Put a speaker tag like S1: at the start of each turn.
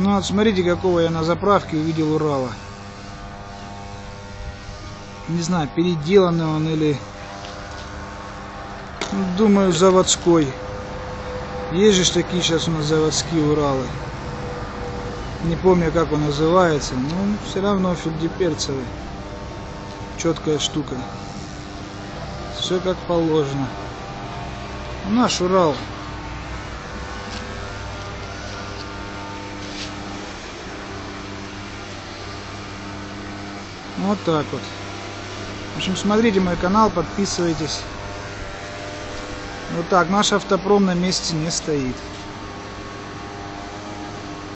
S1: Ну вот смотрите, какого я на заправке увидел Урала. Не знаю, переделанный он или, думаю, заводской. Есть же такие сейчас у нас заводские Уралы. Не помню, как он называется, но все равно фельдеперцевый. Четкая штука. Все как положено. Наш Урал. Вот так вот. В общем, смотрите мой канал, подписывайтесь. Вот так, наш автопром на месте не стоит.